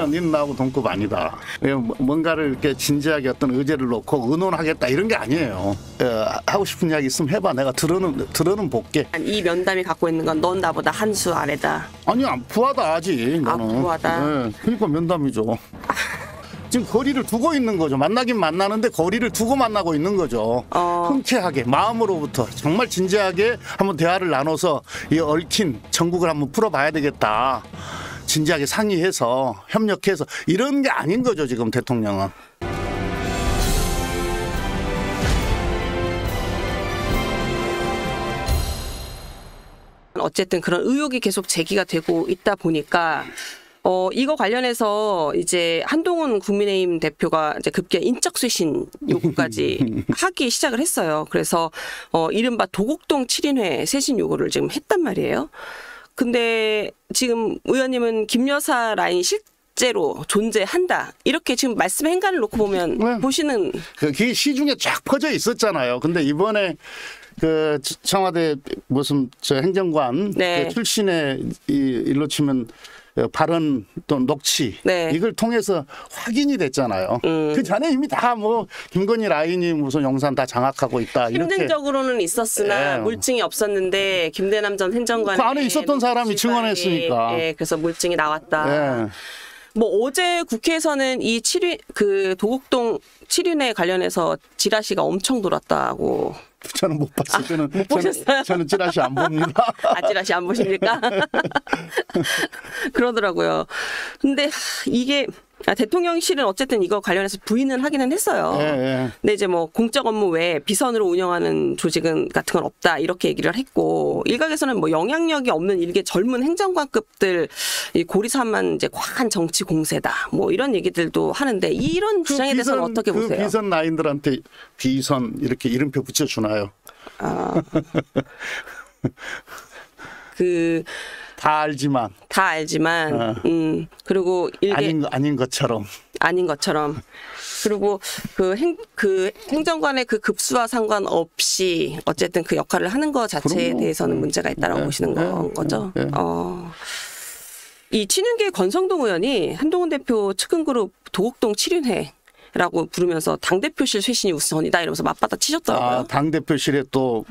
니는 나하고 동급 아니다. 뭔가를 이렇게 진지하게 어떤 의제를 놓고 의논하겠다 이런 게 아니에요. 하고 싶은 이야기 있으면 해봐. 내가 들어는 볼게. 이 면담이 갖고 있는 건 넌 나보다 한 수 아래다. 아니야, 부하다 아직. 아, 부하다. 네, 그러니까 면담이죠. 지금 거리를 두고 있는 거죠. 만나긴 만나는데 거리를 두고 만나고 있는 거죠. 흔쾌하게 마음으로부터 정말 진지하게 한번 대화를 나눠서 이 얽힌 전국을 한번 풀어봐야 되겠다. 진지하게 상의해서 협력해서 이런 게 아닌 거죠. 지금 대통령은. 어쨌든 그런 의혹이 계속 제기가 되고 있다 보니까 이거 관련해서 이제 한동훈 국민의힘 대표가 이제 급기야 인적쇄신 요구까지 하기 시작을 했어요. 그래서 이른바 도곡동 7인회 쇄신 요구를 지금 했단 말이에요. 근데 지금 의원님은 김 여사 라인이 실제로 존재한다. 이렇게 지금 말씀의 행간을 놓고 보면 네. 보시는 그게 시중에 쫙 퍼져 있었잖아요. 근데 이번에 그 청와대 무슨 저 행정관 네. 그 출신의 일로 치면 발언 또 녹취 네. 이걸 통해서 확인이 됐잖아요. 그 전에 이미 다 뭐 김건희 라인이 무슨 영상 다 장악하고 있다. 심증적으로는 있었으나 네. 물증이 없었는데 김대남 전 행정관 그 안에 있었던 사람이 증언했으니까. 예, 그래서 물증이 나왔다. 네. 뭐 어제 국회에서는 이 도곡동 7인회 관련해서 지라시가 엄청 돌았다고. 저는 못 봤어요. 못 보셨어요? 저는 찌라시 안 봅니다. 지라시 안 보십니까? 그러더라고요. 근데 이게 대통령실은 어쨌든 이거 관련해서 부인은 하기는 했어요. 예. 근데 이제 뭐 공적 업무 외에 비선으로 운영하는 조직은 같은 건 없다 이렇게 얘기를 했고 일각에서는 뭐 영향력이 없는 일개 젊은 행정관급들 이 고리사만 이제 과한 정치 공세다 뭐 이런 얘기들도 하는데 이런 주장에 대해서는 어떻게 보세요? 그 비선 라인들한테 비선 이렇게 이름표 붙여주나요? 다 알지만 그리고 일개 아닌 것처럼 그리고 그 행정관의 그 급수와 상관없이 어쨌든 그 역할을 하는 것 자체에 대해서는 문제가 있다라고 보시는 거죠. 이 친윤계 권성동 의원이 한동훈 대표 측근그룹 도곡동 7인회라고 부르면서 당대표실 쇄신이 우선이다 이러면서 맞받아 치셨더라고요. 당대표실에 또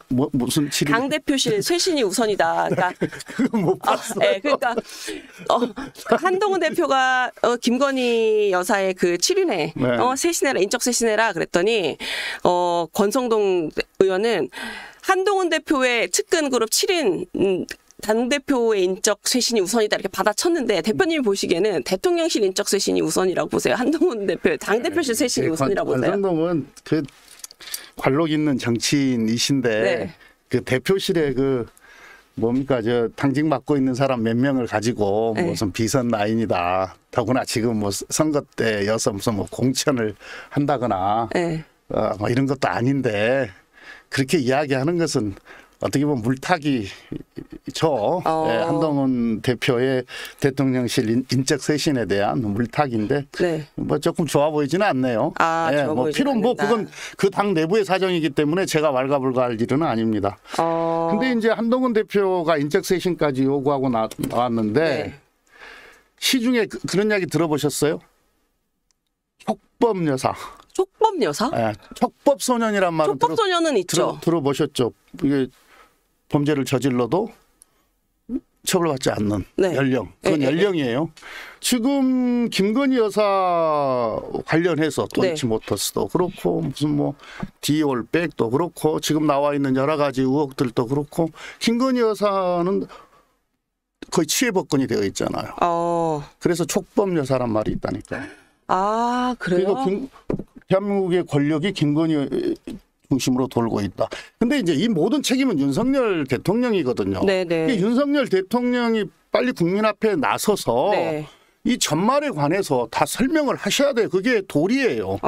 무슨 7인 당대표실 쇄신이 우선이다. 그러니까 그거 못 봤어. 네, 그러니까 한동훈 대표가 김건희 여사의 그 7인회 쇄신해라 인적 쇄신해라 그랬더니 권성동 의원은 한동훈 대표의 측근 그룹 7인 당대표의 인적 쇄신이 우선이다 이렇게 받아쳤는데 대표님이 보시기에는 대통령실 인적 쇄신이 우선이라고 보세요. 한동훈 대표의 당대표실 쇄신이 우선이라고 보세요. 권성동은 그 관록 있는 정치인이신데 그 대표실에 그 뭡니까 저 당직 맡고 있는 사람 몇 명을 가지고 무슨 비선 라인이다. 더구나 지금 뭐 선거 때여서 무슨 뭐 공천을 한다거나 뭐 이런 것도 아닌데 그렇게 이야기하는 것은 어떻게 보면 물타기죠. 한동훈 대표의 대통령실 인적 쇄신에 대한 물타기인데 뭐 조금 좋아 보이지는 않네요. 뭐 필요 뭐 그건 그 당 내부의 사정이기 때문에 제가 왈가불가할 일은 아닙니다. 근데 이제 한동훈 대표가 인적 쇄신까지 요구하고 나왔는데 시중에 그런 이야기 들어보셨어요? 촉법 여사. 촉법 여사? 촉법 소년이란 말은 촉법 소년은 있죠. 들어보셨죠? 이게 범죄를 저질러도 처벌받지 않는 연령. 그건 연령이에요. 지금 김건희 여사 관련해서 도이치모터스도 그렇고 무슨 뭐 디올백도 그렇고 지금 나와 있는 여러 가지 의혹들도 그렇고 김건희 여사는 거의 치해법권이 되어 있잖아요. 그래서 촉법 여사란 말이 있다니까. 그래요? 그러니까 대한민국의 권력이 김건희 중심으로 돌고 있다. 근데 이제 이 모든 책임은 윤석열 대통령이거든요. 윤석열 대통령이 빨리 국민 앞에 나서서 이 전말에 관해서 다 설명을 하셔야 돼요. 그게 도리예요.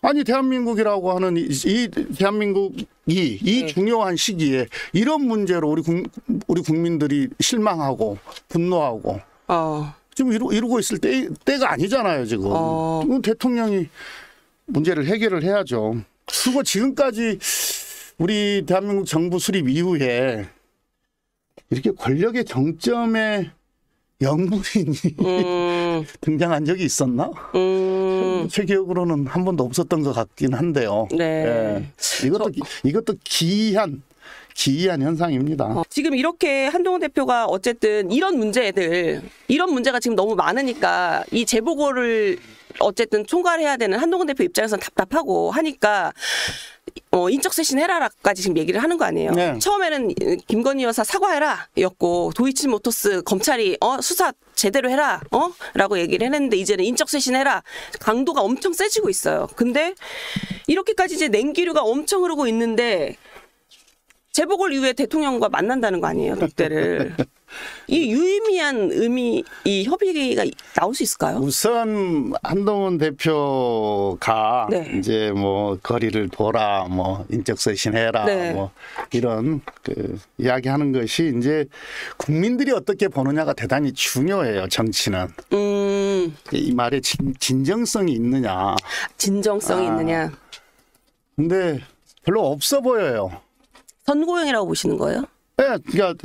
아니 대한민국이라고 하는 이 대한민국이 이 중요한 시기에 이런 문제로 우리 국민들이 실망하고 분노하고 지금 이러고 있을 때가 아니잖아요. 지금 대통령이 문제를 해결을 해야죠. 그리고 지금까지 우리 대한민국 정부 수립 이후에 이렇게 권력의 정점에 영부인이 등장한 적이 있었나? 제 기억으로는 한 번도 없었던 것 같긴 한데요. 네. 이것도 기이한 현상입니다. 지금 이렇게 한동훈 대표가 어쨌든 이런 문제가 지금 너무 많으니까 이 재보고를 어쨌든 총괄해야 되는 한동훈 대표 입장에서는 답답하고 하니까 인적 쇄신해라까지 지금 얘기를 하는 거 아니에요. 네. 처음에는 김건희 여사 사과해라 였고 도이치모터스 검찰이 수사 제대로 해라 라고 얘기를 했는데 이제는 인적 쇄신해라 강도가 엄청 세지고 있어요. 근데 이렇게까지 이제 냉기류가 엄청 흐르고 있는데 재보궐 이후에 대통령과 만난다는 거 아니에요, 독대를. 이 유의미한 이 협의가 나올 수 있을까요? 우선 한동훈 대표가 네. 이제 뭐 거리를 둬라, 뭐 인적쇄신해라, 네. 뭐 이런 이야기하는 것이 이제 국민들이 어떻게 보느냐가 대단히 중요해요. 정치는 이 말에 진정성이 있느냐, 진정성이 있느냐. 근데 별로 없어 보여요. 선고형이라고 보시는 거예요? 네,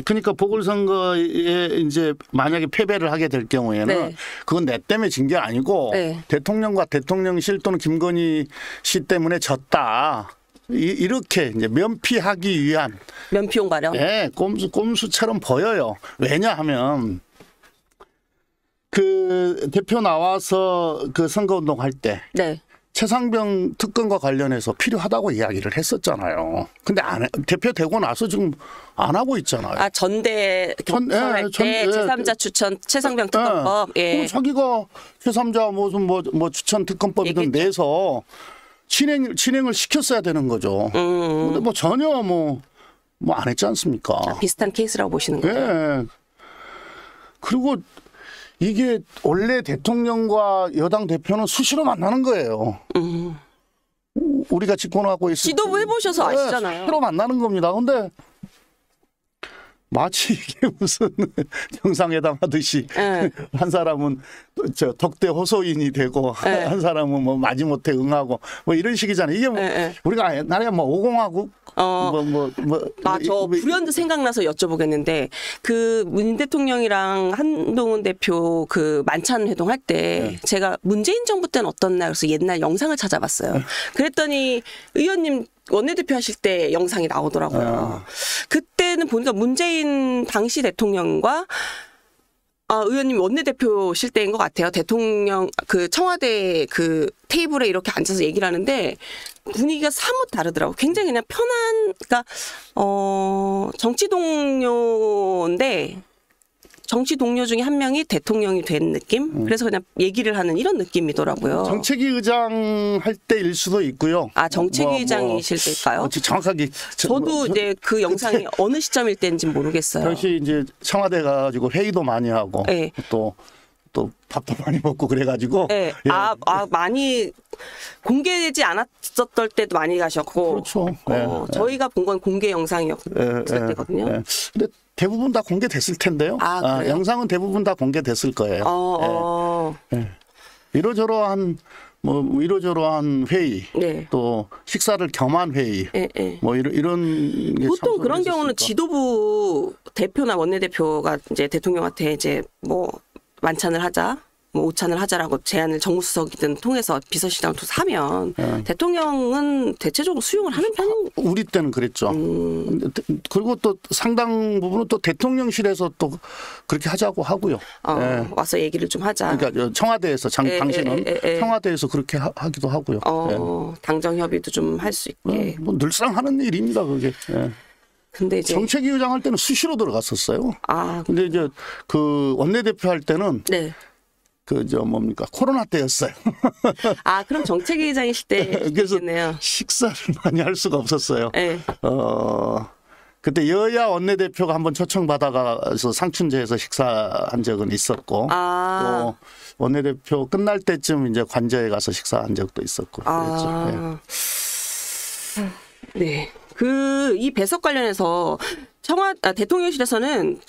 그러니까 보궐선거에 이제 만약에 패배를 하게 될 경우에는 네. 그건 내 때문에 진 게 아니고 네. 대통령과 대통령실 또는 김건희 씨 때문에 졌다. 이렇게 이제 면피하기 위한 면피용 발언. 네, 꼼수처럼 보여요. 왜냐하면 그 대표 나와서 그 선거운동 할 때. 네. 최상병 특검과 관련해서 필요하다고 이야기를 했었잖아요. 근데 대표 되고 나서 지금 안 하고 있잖아요. 전대 경선할 때 제3자 추천 최상병 특검법. 예. 자기가 제3자 무슨 뭐 추천 특검법이든 내서 진행을 시켰어야 되는 거죠. 근데 뭐 전혀 뭐 안 했지 않습니까? 비슷한 케이스라고 보시는 거죠. 예. 그리고 이게 원래 대통령과 여당 대표는 수시로 만나는 거예요. 우리가 집권하고 있을 지도부 해보셔서 아시잖아요. 수시로 만나는 겁니다. 근데 마치 이게 무슨 정상회담 하듯이 한 사람은 저 덕대 호소인이 되고 한 사람은 뭐 마지못해 응하고 뭐 이런 식이잖아요. 이게 뭐 우리가 옛날에 뭐 오공화국 저 불현듯 생각나서 여쭤보겠는데 그 문 대통령이랑 한동훈 대표 그 만찬 회동할 때 제가 문재인 정부 때는 어떻나 그래서 옛날 영상을 찾아봤어요. 그랬더니 의원님 원내대표 하실 때 영상이 나오더라고요. 그때는 보니까 문재인 당시 대통령과 의원님 원내대표실 때인 것 같아요. 대통령 그 청와대 그 테이블에 이렇게 앉아서 얘기를 하는데 분위기가 사뭇 다르더라고요. 굉장히 그냥 편한, 그러니까 정치 동료인데 정치 동료 중에 한 명이 대통령이 된 느낌? 그래서 그냥 얘기를 하는 이런 느낌이더라고요. 정책위 의장 할 때일 수도 있고요. 정책위 의장이실 때일까요? 정확하게. 저도 이제 그 영상이 어느 시점일 때인지 모르겠어요. 당시 이제 청와대 가지고 회의도 많이 하고 네. 또 밥도 많이 먹고 그래가지고. 네. 많이 공개되지 않았었던 때도 많이 가셨고. 그렇죠. 저희가 본 건 공개 영상이었을 때거든요. 근데 대부분 다 공개됐을 텐데요. 영상은 대부분 다 공개됐을 거예요. 이러저러한 회의, 또 식사를 겸한 회의, 뭐 이런 게 보통 그런 경우는 지도부 대표나 원내대표가 이제 대통령한테 이제 뭐 만찬을 하자, 뭐 오찬을 하자라고 제안을 정무수석이든 통해서 비서실장 하면 대통령은 대체적으로 수용을 하는 편인. 우리 때는 그랬죠. 그리고 또 상당 부분은 또 대통령실에서 또 그렇게 하자고 하고요. 와서 얘기를 좀 하자. 그러니까 청와대에서 당시는 청와대에서 그렇게 하기도 하고요. 당정 협의도 좀 할 수 있게. 뭐 늘상 하는 일입니다, 그게. 근데 이제 정책위 의장 할 때는 수시로 들어갔었어요. 근데 이제 그 원내대표 할 때는 코로나 때였어요. 그럼 정책위 의장이실 때겠네요. 그래서 식사를 많이 할 수가 없었어요. 그때 여야 원내대표가 한번 초청받아가서 상춘제에서 식사한 적은 있었고 또 원내대표 끝날 때쯤 이제 관저에 가서 식사한 적도 있었고 그랬죠. 네. 이 배석 관련해서 대통령실에서는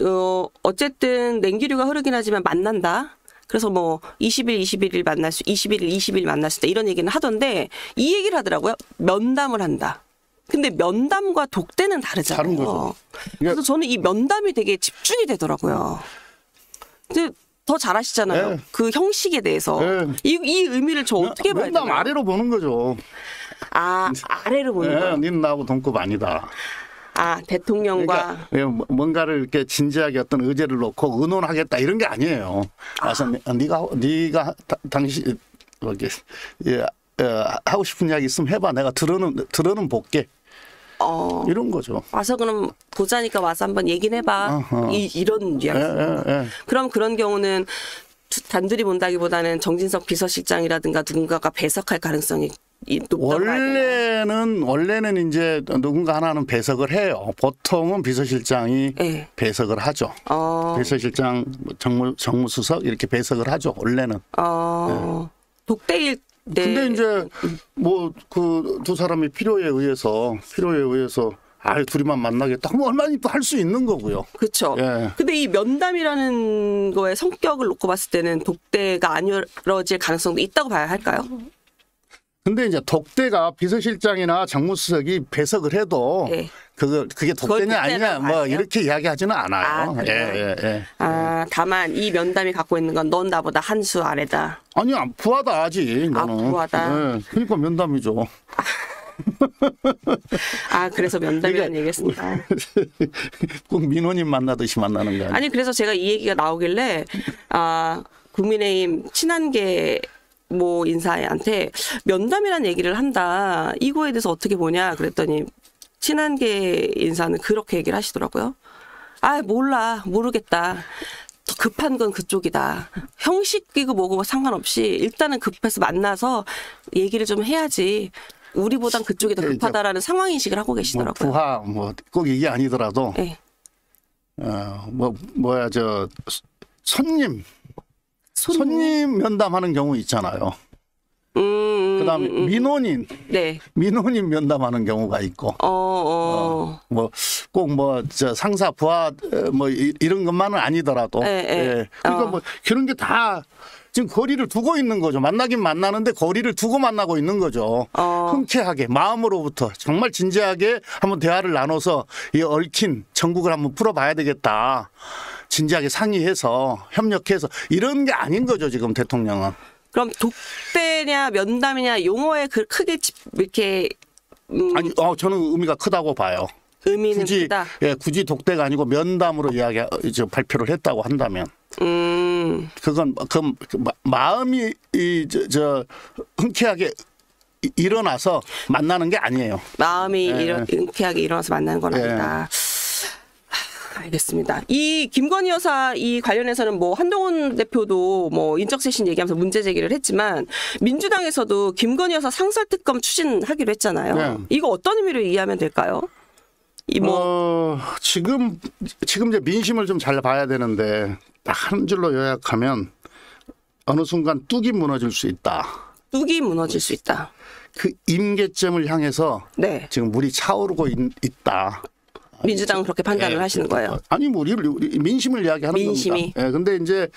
어쨌든 냉기류가 흐르긴 하지만 만난다. 그래서 뭐 20일 만날 수 20일 만날 수 있다 이런 얘기는 하던데 이 얘기를 하더라고요. 면담을 한다. 근데 면담과 독대는 다르잖아요. 다른 거죠. 그래서 저는 이 면담이 되게 집중이 되더라고요. 근데 더 잘하시잖아요. 네. 그 형식에 대해서. 네. 이 의미를 저 어떻게 봐야 면담 되나요? 아래로 보는 거죠. 아래로 보는 거예요. 니는 나하고 동급 아니다. 대통령과 그러니까 뭔가를 이렇게 진지하게 어떤 의제를 놓고 의논하겠다 이런 게 아니에요. 와서 네가 당신 이렇게 하고 싶은 이야기 있으면 해봐. 내가 들어는 볼게. 이런 거죠. 와서 그럼 보자니까 와서 한번 얘기는 해봐. 이런 이야기. 그럼 그런 경우는 단둘이 본다기보다는 정진석 비서실장이라든가 누군가가 배석할 가능성이 높다고 원래는 이제 누군가 하나는 배석을 해요. 보통은 비서실장이 네. 배석을 하죠. 비서실장, 정무수석 이렇게 배석을 하죠. 원래는. 독대일 때. 근데 이제 뭐 그 두 사람이 필요에 의해서 둘이만 만나겠다. 그럼 얼마나 또 할 수 있는 거고요. 그렇죠. 예. 근데 이 면담이라는 거의 성격을 놓고 봤을 때는 독대가 안 이루어질 가능성도 있다고 봐야 할까요? 근데 이제 독대가 비서실장이나 정무수석이 배석을 해도 네. 그게 독대냐 아니냐 뭐 이렇게 이야기하지는 않아요. 예. 다만 이 면담이 갖고 있는 건 넌 나보다 한 수 아래다. 아니야, 부하다 하지. 너는. 부하다. 예. 그러니까 면담이죠. 그래서 면담이라는 얘기했습니다. 꼭 민호님 만나듯이 만나는 거 아니에요? 아니 그래서 제가 이 얘기가 나오길래 국민의힘 친한계 뭐 인사한테 면담이라는 얘기를 한다. 이거에 대해서 어떻게 보냐 그랬더니 친한계 인사는 그렇게 얘기를 하시더라고요. 몰라. 모르겠다. 더 급한 건 그쪽이다. 형식이고 뭐고 상관없이 일단은 급해서 만나서 얘기를 좀 해야지. 우리보단 그쪽이 더 급하다라는 상황인식을 하고 계시더라고요. 부하 꼭 이게 아니더라도 네. 손님 면담하는 경우 있잖아요. 그다음에 민원인 면담하는 경우가 있고, 상사 부하 이런 것만은 아니더라도, 그러니까 그런 게 다 지금 거리를 두고 있는 거죠. 만나긴 만나는데 거리를 두고 만나고 있는 거죠. 흔쾌하게 마음으로부터 정말 진지하게 한번 대화를 나눠서 이 얽힌 전국을 한번 풀어봐야 되겠다. 진지하게 상의해서 협력해서 이런 게 아닌 거죠. 지금 대통령은. 그럼 독대냐 면담이냐 용어에 크게 이렇게 저는 의미가 크다고 봐요. 의미는 크다. 굳이 독대가 아니고 면담으로 발표를 했다고 한다면. 그건 마음이 흔쾌하게 일어나서 만나는 게 아니에요. 마음이 흔쾌하게 일어나서 만나는 건 아니다. 알겠습니다. 이 김건희 여사 이 관련해서는 뭐 한동훈 대표도 뭐 인적쇄신 얘기하면서 문제 제기를 했지만 민주당에서도 김건희 여사 상설특검 추진하기로 했잖아요. 네. 이거 어떤 의미로 이해하면 될까요? 지금 이제 민심을 좀 잘 봐야 되는데 딱 한 줄로 요약하면 어느 순간 뚝이 무너질 수 있다. 뚝이 무너질 수 있다. 그 임계점을 향해서 지금 물이 차오르고 있다. 민주당은 그렇게 판단을 하시는 거예요? 아니, 우리 민심을 이야기하는 민심이. 겁니다. 근데 이제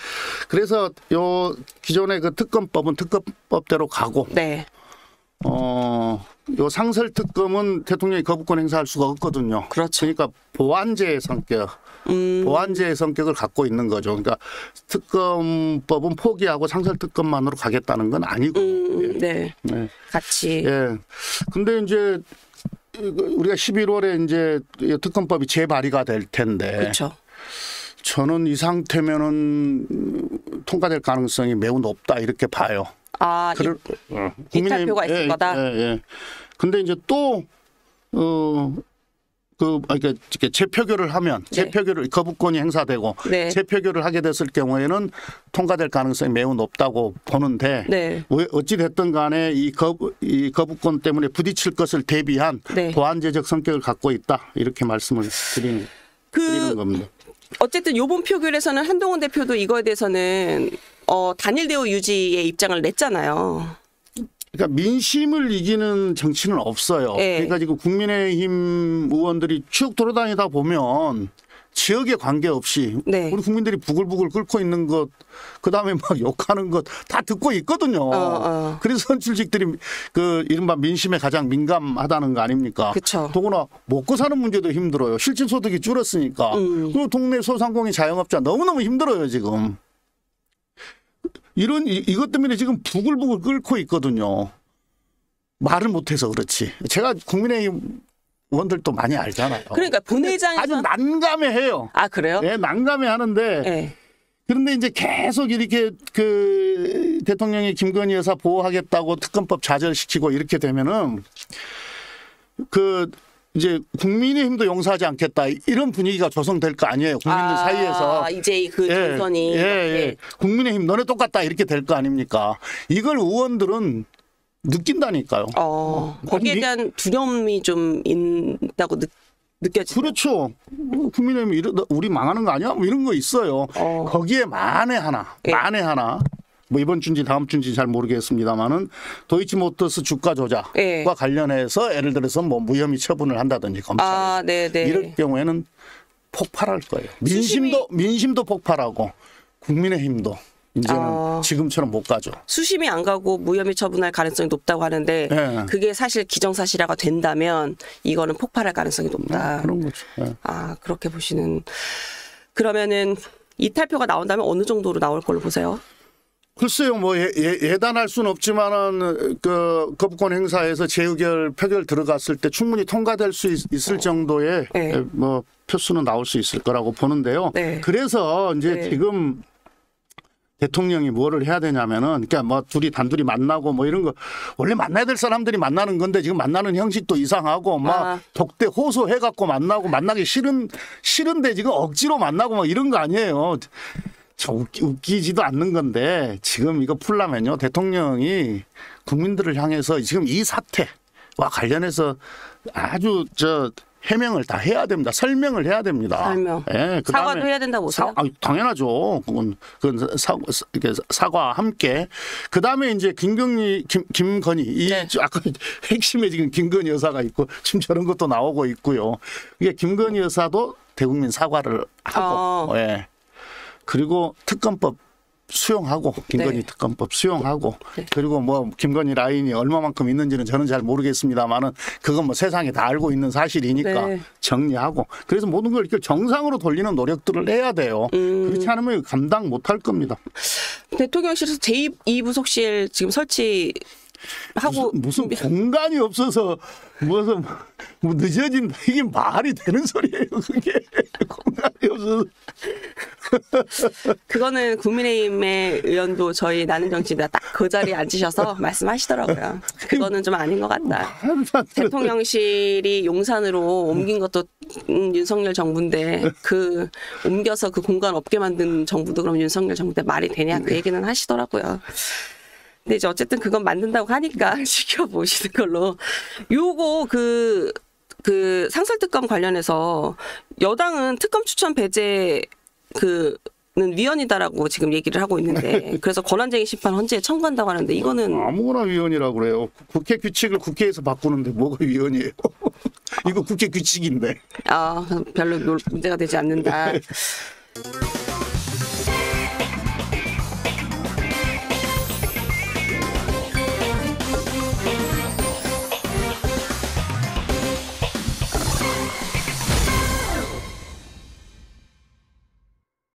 그래서 요 기존의 그 특검법은 특검법대로 가고, 요 상설특검은 대통령이 거부권 행사할 수가 없거든요. 그렇죠. 그러니까 보완제의 성격을 갖고 있는 거죠. 그러니까 특검법은 포기하고 상설특검만으로 가겠다는 건 아니고. 같이. 근데 이제 우리가 11월에 이제 특검법이 재발의가 될 텐데. 그렇죠. 저는 이 상태면은 통과될 가능성이 매우 높다 이렇게 봐요. 이탈표가 있을 거다. 근데 이제 또 이렇게 재표결을 하면 거부권이 행사되고 재표결을 하게 됐을 경우에는 통과될 가능성이 매우 높다고 보는데 어찌 됐든 간에 이 거부권 때문에 부딪힐 것을 대비한 보완제적 성격을 갖고 있다 이렇게 말씀을 드리는 겁니다. 어쨌든 이번 표결에서는 한동훈 대표도 이거에 대해서는 단일 대우 유지의 입장을 냈잖아요. 그러니까 민심을 이기는 정치는 없어요. 그러니까 지금 국민의힘 의원들이 쭉 돌아다니다 보면 지역에 관계없이 우리 국민들이 부글부글 끓고 있는 것, 그다음에 막 욕하는 것 다 듣고 있거든요. 그래서 선출직들이 그 이른바 민심에 가장 민감하다는 거 아닙니까? 그쵸. 더구나 먹고 사는 문제도 힘들어요. 실질 소득이 줄었으니까. 그리고 동네 소상공인 자영업자 너무너무 힘들어요 지금. 이것 때문에 지금 부글부글 끓고 있거든요. 말을 못해서 그렇지. 제가 국민의힘 의원들도 많이 알잖아요. 그러니까 본회의장에서 아주 난감해해요. 아 그래요? 네, 난감해하는데 네. 그런데 이제 계속 이렇게 그 대통령이 김건희 여사 보호하겠다고 특검법 좌절시키고 이렇게 되면은 그 이제 국민의힘도 용서하지 않겠다 이런 분위기가 조성될 거 아니에요. 국민들 사이에서. 이제 그 정선이. 예. 국민의힘 너네 똑같다 이렇게 될 거 아닙니까? 이걸 의원들은 느낀다니까요. 거기에 대한 두려움이 좀 있다고 느껴지죠. 그렇죠. 국민의힘 이러다 우리 망하는 거 아니야? 뭐 이런 거 있어요. 거기에 만에 하나. 뭐 이번 주인지 다음 주인지 잘 모르겠습니다만은 도이치모터스 주가 조작과 관련해서 예를 들어서 뭐 무혐의 처분을 한다든지 검찰에서 이럴 경우에는 폭발할 거예요. 민심도 폭발하고 국민의힘도 이제는 지금처럼 못 가죠. 수심이 안 가고 무혐의 처분할 가능성이 높다고 하는데 그게 사실 기정사실화가 된다면 이거는 폭발할 가능성이 높다. 그런 거죠. 그렇게 보시는. 그러면은 이탈표가 나온다면 어느 정도로 나올 걸로 보세요? 글쎄요, 뭐 예단할 수는 없지만은 그 거부권 행사에서 재의결 표결 들어갔을 때 충분히 통과될 수 있을 정도의 뭐 표수는 나올 수 있을 거라고 보는데요. 그래서 이제 지금 대통령이 뭐를 해야 되냐면은 그러니까 뭐 둘이 단둘이 만나고 뭐 이런 거 원래 만나야 될 사람들이 만나는 건데 지금 만나는 형식도 이상하고 막 독대 호소해 갖고 만나기 싫은데 지금 억지로 만나고 막 이런 거 아니에요. 웃기지도 않는 건데 지금 이거 풀려면요 대통령이 국민들을 향해서 지금 이 사태와 관련해서 아주 해명을 다 해야 됩니다. 설명을 해야 됩니다. 설명. 사과도 해야 된다고 보세요? 당연하죠. 그건 사과와 함께. 그 다음에 이제 김건희 아까 핵심에 지금 김건희 여사가 있고 지금 저런 것도 나오고 있고요. 이게 김건희 여사도 대국민 사과를 하고. 그리고 특검법 수용하고 김건희 특검법 수용하고 그리고 뭐 김건희 라인이 얼마만큼 있는지는 저는 잘 모르겠습니다만은 그건 뭐 세상에 다 알고 있는 사실이니까 정리하고 그래서 모든 걸 이렇게 정상으로 돌리는 노력들을 해야 돼요. 그렇지 않으면 감당 못할 겁니다. 대통령실에서 제2부속실 지금 설치 하고 무슨 공간이 없어서 무슨 뭐 늦어진다 이게 말이 되는 소리예요. 그게 공간이 없어서. 그거는 국민의힘의 의원도 저희 나는 정치다 딱 그 자리에 앉으셔서 말씀하시더라고요. 그거는 좀 아닌 것 같다. 대통령실이 용산으로 옮긴 것도 윤석열 정부인데 그 옮겨서 그 공간 없게 만든 정부도 그럼 윤석열 정부 때 말이 되냐 그 얘기는 하시더라고요. 근데 이제 어쨌든 그건 만든다고 하니까 지켜보시는 걸로. 요거 그 상설특검 관련해서 여당은 특검 추천 배제 는 위헌이다라고 지금 얘기를 하고 있는데 그래서 권한쟁의 심판 헌재에 청구한다고 하는데 이거는 아무거나 위헌이라고 그래요. 국회 규칙을 국회에서 바꾸는데 뭐가 위헌이에요? 이거 국회 규칙인데. 별로 문제가 되지 않는다.